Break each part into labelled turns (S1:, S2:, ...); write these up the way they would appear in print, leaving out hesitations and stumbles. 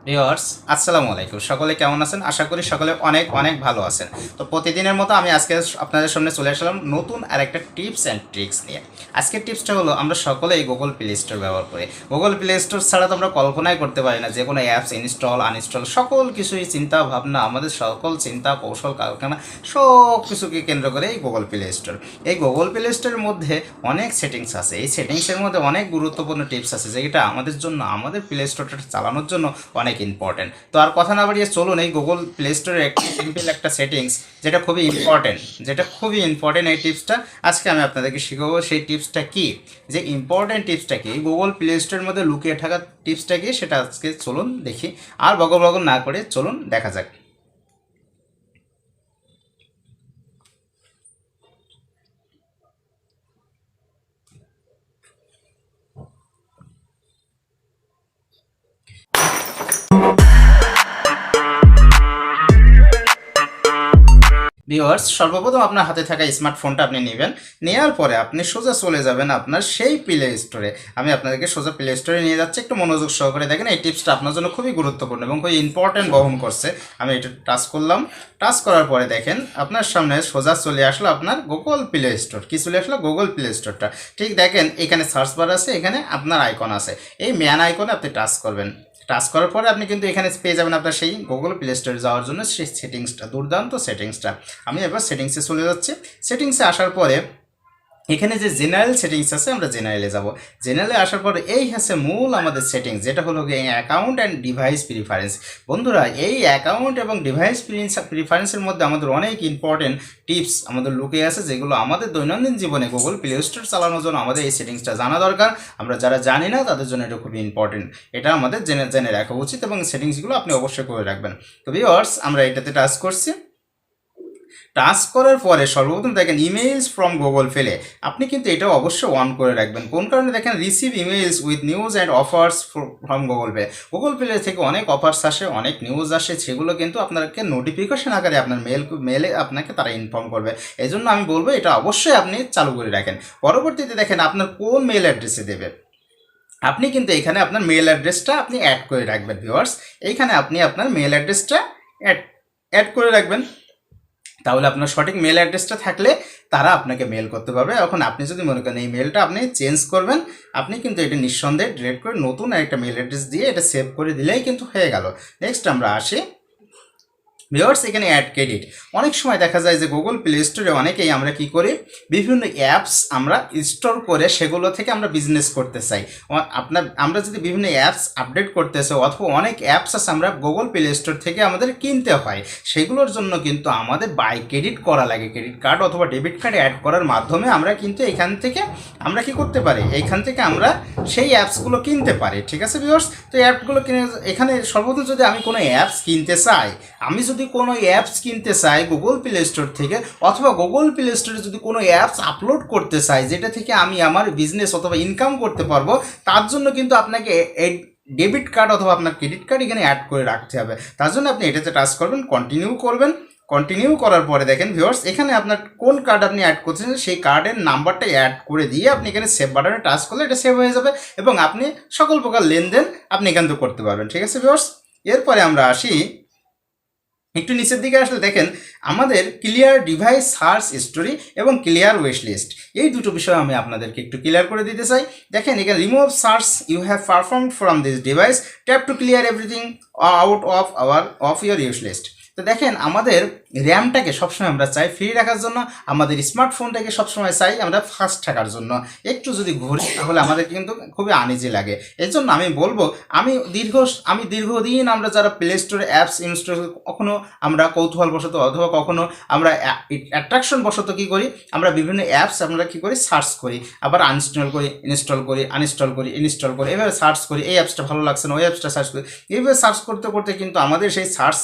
S1: Viewers, আসসালামু আলাইকুম। সকলে কেমন আছেন? আশা করি সকলে অনেক অনেক ভালো আছেন। তো প্রতিদিনের মতো আমি আজকে আপনাদের সামনে চলে আসলাম নতুন আরেকটা টিপস অ্যান্ড ট্রিক্স নিয়ে। আজকের টিপসটা হলো আমরা সকলেই গুগল প্লে স্টোর ব্যবহার করি। গুগল প্লে স্টোর ছাড়া তো আমরা কল্পনাই করতে পারি না যে কোনো অ্যাপস ইনস্টল আনইনস্টল সকল কিছুই চিন্তা ভাবনা আমাদের সকল চিন্তা কৌশল কারখানা সব কিছুকে কেন্দ্র করে এই গুগল প্লে স্টোর। এই গুগল প্লে স্টোরের মধ্যে অনেক সেটিংস আছে। এই সেটিংসের মধ্যে অনেক গুরুত্বপূর্ণ টিপস আছে যেটা আমাদের জন্য আমাদের প্লে স্টোরটা চালানোর জন্য অনেক ইম্পর্টেন্ট। তো আর কথা না বাড়িয়ে চলুন এই গুগল প্লে স্টোরের একটা সিম্পল একটা সেটিংস যেটা খুবই ইম্পর্টেন্ট এই টিপসটা আজকে আমি আপনাদেরকে শিখাবো। সেই টিপসটা কি, যে ইম্পর্টেন্ট টিপসটা কি, গুগল প্লে স্টোরের মধ্যে লুকিয়ে থাকা টিপসটা কি, সেটা আজকে চলুন দেখি। আর বগর বগর না করে চলুন দেখা যাক। ভিউয়ার্স, সর্বপ্রথম আপনার হাতে থাকা স্মার্টফোনটা আপনি নেবেন। নেওয়ার পরে আপনি সোজা চলে যাবেন আপনার সেই প্লে স্টোরে। আমি আপনাদেরকে সোজা প্লে স্টোরে নিয়ে যাচ্ছি, একটু মনোযোগ সহকারে দেখেন। এই টিপসটা আপনার জন্য খুবই গুরুত্বপূর্ণ এবং খুবই ইম্পর্টেন্ট বহন করছে। আমি এটা টাচ করলাম। টাচ করার পরে দেখেন আপনার সামনে সোজা চলে আসলো আপনার গুগল প্লে স্টোর। কি চলে আসলো? গুগল প্লে স্টোরটা। ঠিক দেখেন এখানে সার্চ বার আছে, এখানে আপনার আইকন আছে। এই ম্যান আইকনে আপনি টাচ করবেন। টাচ করার পরে আপনি কিন্তু এখানে পেয়ে যাবেন আপনার সেই গুগল প্লে স্টোরে যাওয়ার জন্য সেই সেটিংসটা, দুর্দান্ত সেটিংসটা। আমি এবার সেটিংসে চলে যাচ্ছি। সেটিংসে আসার পরে এখানে যে জেনারেল সেটিংস আছে, আমরা জেনারেলে যাব। জেনারেলে আসার পরে এই হচ্ছে মূল আমাদের সেটিংস, যেটা হলো অ্যাকাউন্ট অ্যান্ড ডিভাইস প্রিফারেন্স। বন্ধুরা, এই অ্যাকাউন্ট এবং ডিভাইস প্রিফারেন্সের মধ্যে আমাদের অনেক ইম্পর্টেন্ট টিপস আমাদের লুকিয়ে আছে, যেগুলো আমাদের দৈনন্দিন জীবনে গুগল প্লে স্টোর চালানোর জন্য আমাদের এই সেটিংসটা জানা দরকার। আমরা যারা জানি না তাদের জন্য এটা খুবই ইম্পর্টেন্ট। এটা আমাদের জেনে জেনে রাখা উচিত এবং সেটিংসগুলো আপনি অবশ্যই করে রাখবেন। তো ভিউয়ার্স, আমরা এটাতে টাচ করছি। টাচ করার পরে সর্বপ্রথম দেখেন ইমেইলস ফ্রম গুগল প্লে। আপনি কিন্তু এটা অবশ্যই অন করে রাখবেন। কোন কারণে? দেখেন receive emails with news and offers from Google play. Google play থেকে অনেক অফার্স আসে, অনেক নিউজ আসে, সেগুলো কিন্তু আপনাকে নোটিফিকেশন আকারে আপনার মেলে আপনাকে তারা ইনফর্ম করবে। এই জন্য আমি বলবো এটা অবশ্যই আপনি চালু করে রাখেন। পরবর্তীতে দেখেন আপনার কোন মেল অ্যাড্রেসে দেবে। আপনি কিন্তু এখানে আপনার মেল অ্যাড্রেসটা আপনি অ্যাড করে রাখবেন। ভিউয়ার্স, এইখানে আপনি আপনার মেল অ্যাড্রেসটা অ্যাড অ্যাড করে রাখবেন। তাহলে আপনার সঠিক মেল অ্যাড্রেসটা থাকলে তারা আপনাকে মেল করতে পারবে। এখন আপনি যদি মনে করেন এই মেলটা আপনি চেঞ্জ করবেন, আপনি কিন্তু এটা নিঃসন্দেহে ডিলিট করে নতুন একটা মেল অ্যাড্রেস দিয়ে এটা সেভ করে দিলেই কিন্তু হয়ে গেল। নেক্সট আমরা আসি। ভিউয়ার্স, এখানে অ্যাড ক্রেডিট। অনেক সময় দেখা যায় যে গুগল প্লে স্টোরে অনেকেই আমরা কি করি, বিভিন্ন অ্যাপস আমরা ইনস্টল করে সেগুলো থেকে আমরা বিজনেস করতে চাই। আমরা যদি বিভিন্ন অ্যাপস আপডেট করতে চাই অথবা অনেক অ্যাপস আছে আমরা গুগল প্লে স্টোর থেকে আমাদের কিনতে হয়, সেগুলোর জন্য কিন্তু আমাদের বাই ক্রেডিট করা লাগে। ক্রেডিট কার্ড অথবা ডেবিট কার্ড অ্যাড করার মাধ্যমে আমরা কিন্তু এখান থেকে আমরা কি করতে পারি, এইখান থেকে আমরা সেই অ্যাপসগুলো কিনতে পারি। ঠিক আছে ভিউয়ার্স, তো অ্যাপগুলো কিনে এখানে সর্বপ্রথম যদি আমি কোনো অ্যাপস কিনতে চাই, আমি যদি কোনো অ্যাপস কিনতে চাই গুগল প্লে স্টোর থেকে, অথবা গুগল প্লে স্টোরে যদি কোনো অ্যাপস আপলোড করতে চাই যেটা থেকে আমি আমার বিজনেস অথবা ইনকাম করতে পারবো, তার জন্য কিন্তু আপনাকে এই ডেবিট কার্ড অথবা আপনার ক্রেডিট কার্ড এখানে অ্যাড করে রাখতে হবে। তার জন্য আপনি এটাতে টাচ করবেন, কন্টিনিউ করবেন। কন্টিনিউ করার পরে দেখেন ভিউয়ার্স, এখানে আপনার কোন কার্ড আপনি অ্যাড করছেন সেই কার্ডের নাম্বারটা অ্যাড করে দিয়ে আপনি এখানে সেভ বাটনে টাচ করলে এটা সেভ হয়ে যাবে এবং আপনি সকল প্রকার লেনদেন আপনি এখান থেকে করতে পারবেন। ঠিক আছে ভিউয়ার্স, এরপরে আমরা আসি একটু নিচের দিকে আসলে দেখেন আমাদের ক্লিয়ার ডিভাইস সার্চ হিস্টোরি এবং ক্লিয়ার উইশ লিস্ট, এই দুটো বিষয় আমি আপনাদেরকে একটু ক্লিয়ার করে দিতে চাই। দেখেন এখানে remove search you have perform from this device, tap to clear everything out of your use list. তো দেখেন আমাদের র্যামটাকে সবসময় আমরা চাই ফ্রি রাখার জন্য, আমাদের স্মার্টফোনটাকে সবসময় চাই আমরা ফাস্ট থাকার জন্য। একটু যদি ঘুরি তাহলে আমাদের কিন্তু খুবই আনইজি লাগে। এই জন্য আমি বলবো আমি দীর্ঘদিন আমরা যারা প্লে স্টোরে অ্যাপস ইনস্টল, কখনো আমরা কৌতূহলবশত অথবা কখনো আমরা অ্যাট্রাকশন বশত কী করি, আমরা বিভিন্ন অ্যাপস আমরা কী করি সার্চ করি, আবার আনইনস্টল করি, ইনস্টল করি, আনইনস্টল করি, ইনস্টল করি, এভাবে সার্চ করি। এই অ্যাপসটা ভালো লাগছে না ওই অ্যাপসটা সার্চ করি। এইভাবে সার্চ করতে করতে কিন্তু আমাদের সেই সার্চ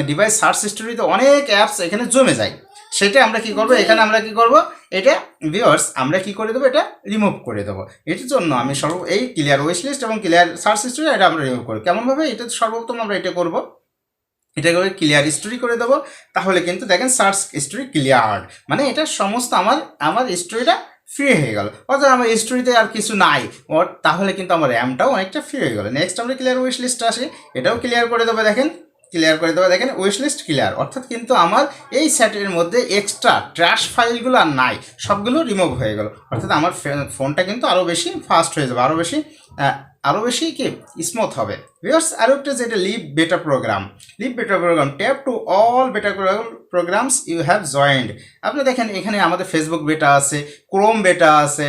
S1: ডিভাইস সার্চ হিস্টোরিতে অনেক অ্যাপস এখানে জমে যায়। সেটা আমরা কি করব, এখানে আমরা কি করব, এটা ভিউয়ার্স আমরা কি করে দেবো, এটা রিমুভ করে দেবো। এটার জন্য আমি এই ক্লিয়ার উইশ লিস্ট এবং ক্লিয়ার সার্চ হিস্টোরি এটা আমরা রিমুভ করি। কেমনভাবে? এটা সর্বপ্রথম আমরা এটা করব, এটা করে ক্লিয়ার হিস্টোরি করে দেবো। তাহলে কিন্তু দেখেন সার্চ হিস্টোরি ক্লিয়ার, মানে এটা সমস্ত আমার হিস্টোরিটা ফ্রি হয়ে গেল, অর্থাৎ আমার স্টোরিতে আর কিছু নাই, তাহলে কিন্তু আমার র্যামটাও অনেকটা ফ্রি হয়ে গেল। নেক্সট আমরা ক্লিয়ার উইশ লিস্টে আসি, এটাও ক্লিয়ার করে দেবো দেখেন, ক্লিয়ার করে দেবো দেখেন, উইশ লিস্ট ক্লিয়ার। অর্থাৎ কিন্তু আমার এই সেটের মধ্যে এক্সট্রা ট্র্যাশ ফাইলগুলো আর নাই, সবগুলো রিমুভ হয়ে গেল। অর্থাৎ আমার ফোনটা কিন্তু আরও বেশি ফাস্ট হয়ে যাবে, আরও বেশি কি স্মুথ হবে। ভিউয়ার্স আরও একটা যেটা লিভ বেটা প্রোগ্রাম, ট্যাপ টু অল বেটা প্রোগ্রামস ইউ হ্যাভ জয়েন্ড। আপনি দেখেন এখানে আমাদের ফেসবুক বেটা আছে, ক্রোম বেটা আছে,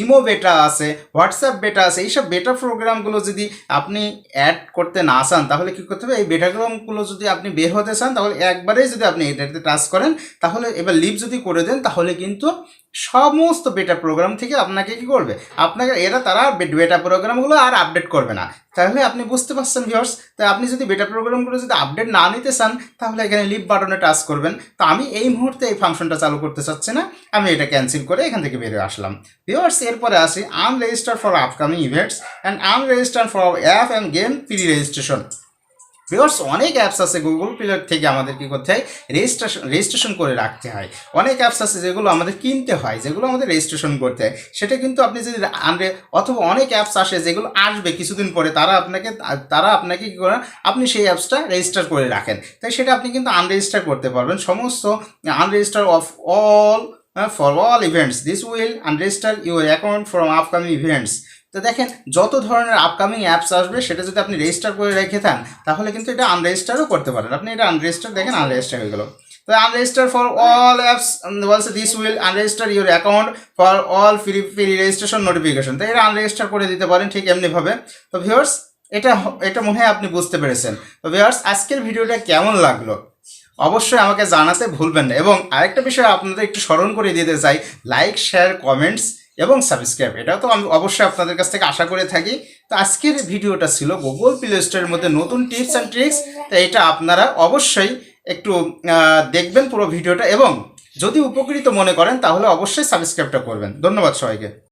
S1: ইমো বেটা আছে, হোয়াটসঅ্যাপ বেটা আছে। এইসব বেটা প্রোগ্রামগুলো যদি আপনি অ্যাড করতে না চান তাহলে কী করতে হবে, এই বেটা প্রোগ্রামগুলো যদি আপনি বের হতে চান তাহলে একবারেই যদি আপনি এটাতে টাচ করেন, তাহলে এবার লিভ যদি করে দেন তাহলে কিন্তু সমস্ত বেটা প্রোগ্রাম থেকে আপনাকে কী করবে, আপনাকে তারা বেটা প্রোগ্রামগুলো আর আপডেট করবে না। তাহলে আপনি বুঝতে পারছেন ভিউয়ার্স। তাই আপনি যদি বেটা প্রোগ্রামগুলো যদি আপডেট না নিতে চান তাহলে এখানে লিভ বাটনে টাচ করবেন। তো আমি এই মুহূর্তে এই ফাংশনটা চালু করতে চাচ্ছি না, আমি এটা ক্যান্সেল করে এখান থেকে বেরিয়ে আসলাম। ভিউয়ার্স এরপরে আসি unregister for upcoming events and unregister for app and game pre registration. Viewers অনেক অ্যাপস আছে গুগল প্লে থেকে আমাদের কী করতে হয়, রেজিস্ট্রেশন করে রাখতে হয়। অনেক অ্যাপস আছে যেগুলো আমাদের কিনতে হয়, যেগুলো আমাদের রেজিস্ট্রেশন করতে হয়। সেটা কিন্তু আপনি যদি অথবা অনেক অ্যাপস আসে যেগুলো আসবে কিছুদিন পরে, তারা আপনাকে কী করেন, আপনি সেই অ্যাপসটা রেজিস্টার করে রাখেন, তাই সেটা আপনি কিন্তু আনরেজিস্টার করতে পারবেন। সমস্ত unregister of all for all events, this will unregister your account from upcoming events. তো দেখেন যত ধরনের আপকামিং অ্যাপস আসবে সেটা যদি আপনি রেজিস্টার করে রেখে থান তাহলে কিন্তু এটা আনরেজিস্টারও করতে পারেন। আপনি এটা আনরেজিস্টার দেখেন, আনরেজিস্টার হয়ে গেল। তো আনরেজিস্টার ফর অল অ্যাপস বলছে this will unregister your account for all free registration notification. তো এটা আনরেজিস্টার করে দিতে পারেন ঠিক এমনিভাবে। তো ভিউয়ার্স এটা মনে হয় আপনি বুঝতে পেরেছেন। তো ভিউয়ার্স আজকের ভিডিওটা কেমন লাগলো অবশ্যই আমাকে জানাতে ভুলবেন না। এবং আরেকটা বিষয় আপনাদের একটু স্মরণ করে দিতে চাই, লাইক শেয়ার কমেন্টস এবং সাবস্ক্রাইব, এটাও তো আমি অবশ্যই আপনাদের কাছ থেকে আশা করে থাকি। তো আজকের ভিডিওটা ছিল গুগল প্লে স্টোরের মধ্যে নতুন টিপস অ্যান্ড ট্রিক্স। তো এটা আপনারা অবশ্যই একটু দেখবেন পুরো ভিডিওটা, এবং যদি উপকৃত মনে করেন তাহলে অবশ্যই সাবস্ক্রাইবটা করবেন। ধন্যবাদ সবাইকে।